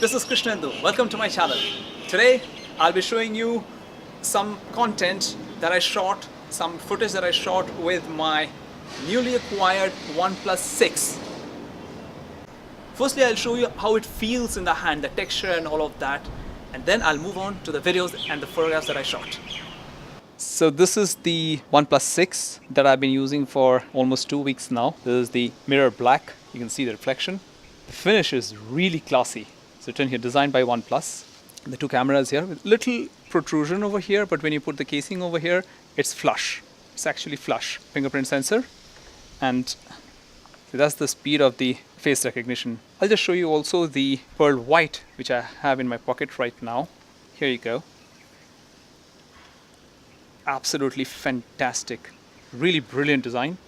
this is Krishnendu. Welcome to my channel. Today I'll be showing you some content that I shot, some footage that I shot with my newly acquired OnePlus 6. Firstly, I'll show you how it feels in the hand, the texture and all of that, and then I'll move on to the videos and the photographs that I shot. So this is the OnePlus 6 that I've been using for almost 2 weeks now. This is the mirror black. You can see the reflection. The finish is really classy. It's written here, designed by OnePlus. The two cameras here with little protrusion over here, but when you put the casing over here, it's flush. It's actually flush. Fingerprint sensor. And so that's the speed of the face recognition. I'll just show you also the pearl white, which I have in my pocket right now. Here you go. Absolutely fantastic. Really brilliant design.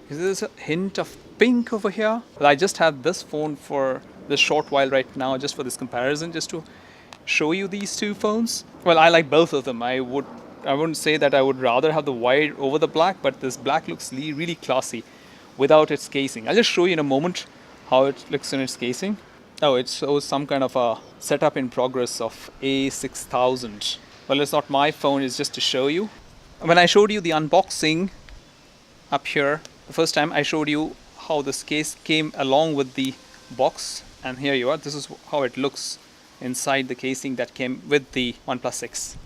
There's a hint of pink over here. But I just have this phone for this short while right now, just for this comparison, just to show you these two phones. Well, I like both of them. I wouldn't say that I would rather have the white over the black, but this black looks really classy without its casing. I'll just show you in a moment how it looks in its casing. Oh, it shows some kind of a setup in progress of A6000. Well, it's not my phone, it's just to show you. When I showed you the unboxing up here, the first time I showed you how this case came along with the box, and here you are. This is how it looks inside the casing that came with the OnePlus 6.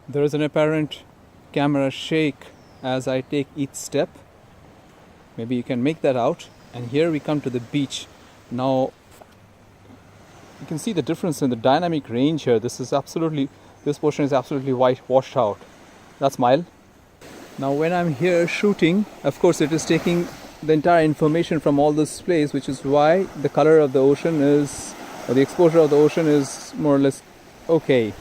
There is an apparent camera shake as I take each step. Maybe you can make that out. And here we come to the beach. Now you can see the difference in the dynamic range here. This portion is absolutely white, washed out. That's mild. Now when I'm here shooting, of course it is taking the entire information from all this place, which is why the color of the ocean is, or the exposure of the ocean is more or less okay.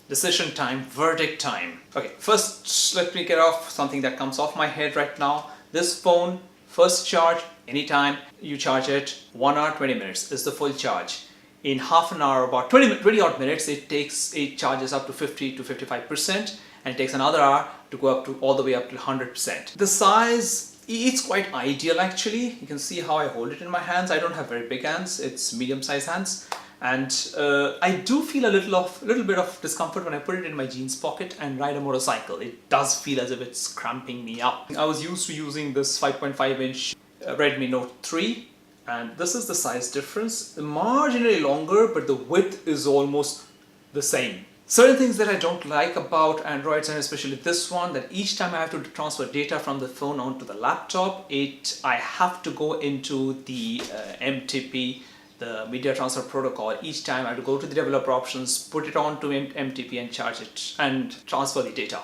Decision time, verdict time. Okay, first let me get off something that comes off my head right now. This phone, first charge, anytime you charge it, 1 hour, 20 minutes is the full charge. In half an hour, about 20 odd minutes, it charges up to 50 to 55%, and it takes another hour to go up to all the way up to 100%. The size, it's quite ideal actually. You can see how I hold it in my hands. I don't have very big hands, it's medium-sized hands. And I do feel a little bit of discomfort when I put it in my jeans pocket and ride a motorcycle. It does feel as if it's cramping me up. I was used to using this 5.5-inch Redmi Note 3, and this is the size difference. Marginally longer, but the width is almost the same. Certain things that I don't like about Androids, and especially this one, that each time I have to transfer data from the phone onto the laptop, I have to go into the MTP, the media transfer protocol. Each time I have to go to the developer options, put it onto MTP and charge it and transfer the data,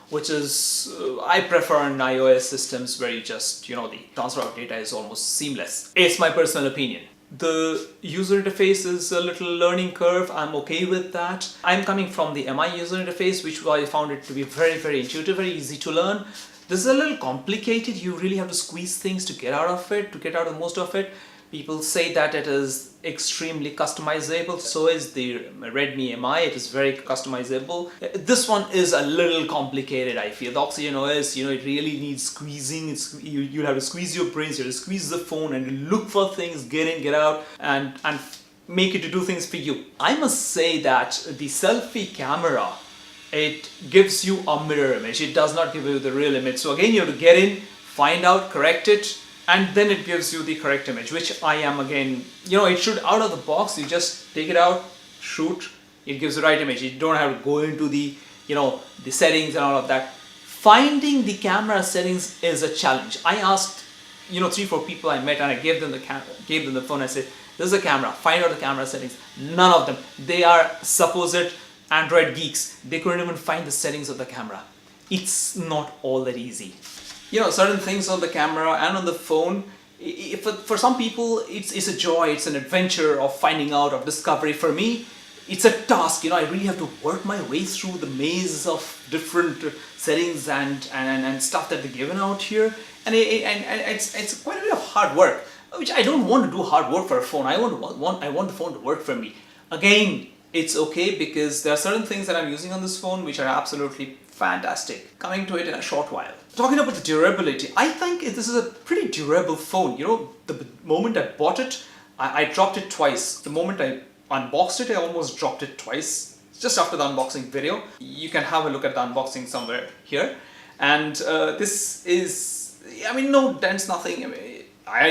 which is I prefer in iOS systems where you just, the transfer of data is almost seamless. It's my personal opinion. The user interface is a little learning curve. I'm okay with that. I'm coming from the MI user interface, which I found it to be very intuitive, very easy to learn. This is a little complicated. You really have to squeeze things to get out of it, to get out of most of it. People say that it is extremely customizable. So is the Redmi MI. It is very customizable. This one is a little complicated, I feel. The Oxygen OS, it really needs squeezing. You'll have to squeeze your brains, you have to squeeze the phone and look for things, get in, get out, and make it to do things for you. I must say that the selfie camera, it gives you a mirror image. It does not give you the real image. So again, you have to get in, find out, correct it, and then it gives you the correct image, which I am again, it should out of the box, you just take it out, shoot, it gives the right image. You don't have to go into the, the settings and all of that. Finding the camera settings is a challenge. I asked, 3-4 people I met, and I gave them the phone. I said, this is a camera, find out the camera settings. None of them. They are supposed Android geeks. They couldn't even find the settings of the camera. It's not all that easy. Certain things on the camera and on the phone, for some people it's a joy, it's an adventure of finding out, of discovery. For me, it's a task, you know. I really have to work my way through the maze of different settings and stuff that they're given out here, and it's quite a bit of hard work, which I don't want to do hard work for a phone. I want the phone to work for me. Again, it's okay because there are certain things that I'm using on this phone which are absolutely fantastic. Coming to it in a short while. Talking about the durability, I think this is a pretty durable phone. You know, the moment I bought it, I dropped it twice. The moment I unboxed it, I almost dropped it twice. Just after the unboxing video. You can have a look at the unboxing somewhere here. And this is, I mean, no dents, nothing. I mean,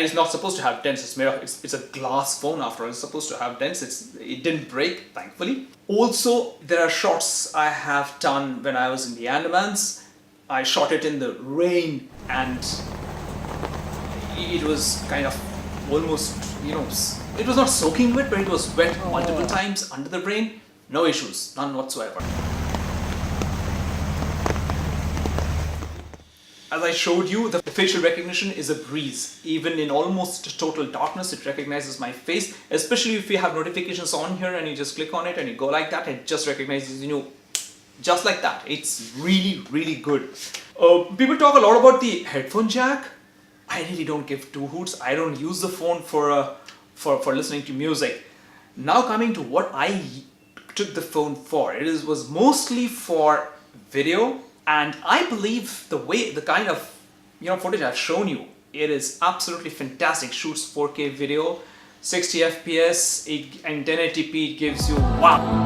it's not supposed to have dents. It's a glass phone after all. It's supposed to have dents. It didn't break, thankfully. Also, there are shots I have done when I was in the Andamans. I shot it in the rain and it was kind of almost, you know, it was not soaking wet, but it was wet multiple times under the rain. No issues, none whatsoever. As I showed you, the facial recognition is a breeze. Even in almost total darkness, it recognizes my face. Especially if you have notifications on here and you just click on it and you go like that, it just recognizes you just like that. It's really, really good. People talk a lot about the headphone jack. I really don't give two hoots. I don't use the phone for listening to music. Now coming to what I took the phone for, was mostly for video. And I believe the kind of footage I've shown you, it is absolutely fantastic. Shoots 4K video, 60 FPS, and 1080p gives you wow.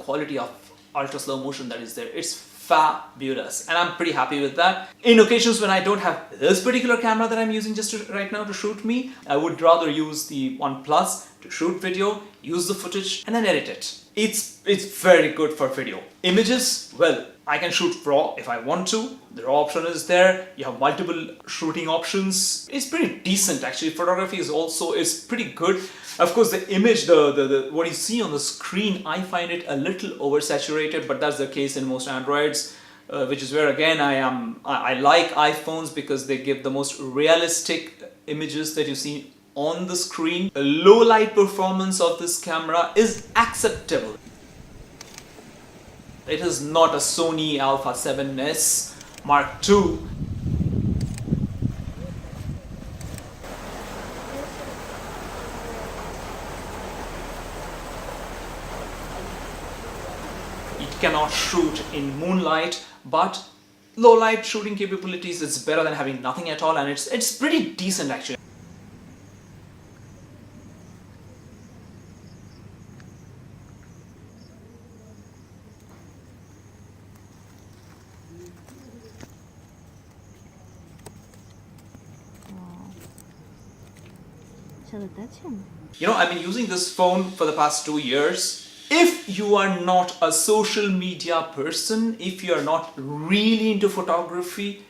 Quality of ultra slow motion that is there, it's fabulous, and I'm pretty happy with that. In occasions when I don't have this particular camera that I'm using right now to shoot me, I would rather use the OnePlus to shoot video, use the footage and then edit it. It's very good for video. Images, well, I can shoot RAW if I want to. The RAW option is there. You have multiple shooting options. It's pretty decent actually. Photography is pretty good. Of course, the image, the what you see on the screen, I find it a little oversaturated, but that's the case in most Androids, which is where again I like iPhones because they give the most realistic images that you see on the screen. The low light performance of this camera is acceptable. It is not a Sony Alpha 7S Mark II. It cannot shoot in moonlight, but low light shooting capabilities is better than having nothing at all, and it's pretty decent actually. You know, I've been using this phone for the past 2 years. If you are not a social media person, if you are not really into photography,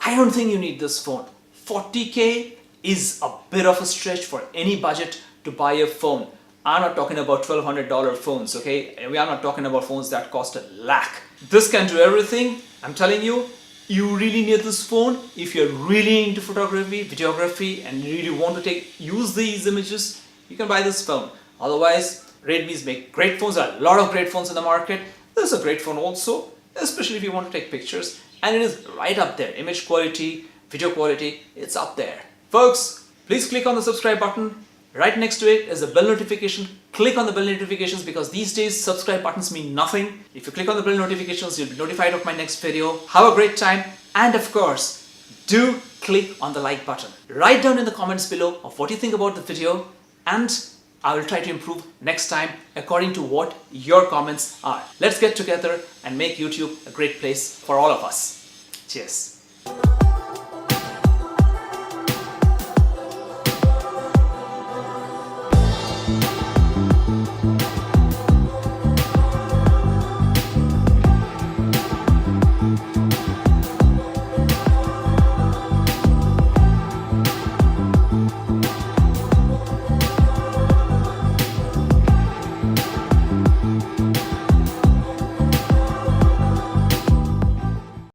I don't think you need this phone. 40K is a bit of a stretch for any budget to buy a phone. I'm not talking about $1,200 phones, okay? We are not talking about phones that cost $1 lakh. This can do everything. I'm telling you, you really need this phone if you're really into photography, videography, and you really want to use these images. You can buy this phone. Otherwise, Redmi's make great phones. There are a lot of great phones in the market. This is a great phone also, especially if you want to take pictures. And it is right up there. Image quality, video quality, it's up there. Folks, please click on the subscribe button. Right next to it is a bell notification. Click on the bell notifications because these days subscribe buttons mean nothing. If you click on the bell notifications, you'll be notified of my next video. Have a great time, and of course, do click on the like button. Write down in the comments below of what you think about the video, and I will try to improve next time according to what your comments are. Let's get together and make YouTube a great place for all of us. Cheers.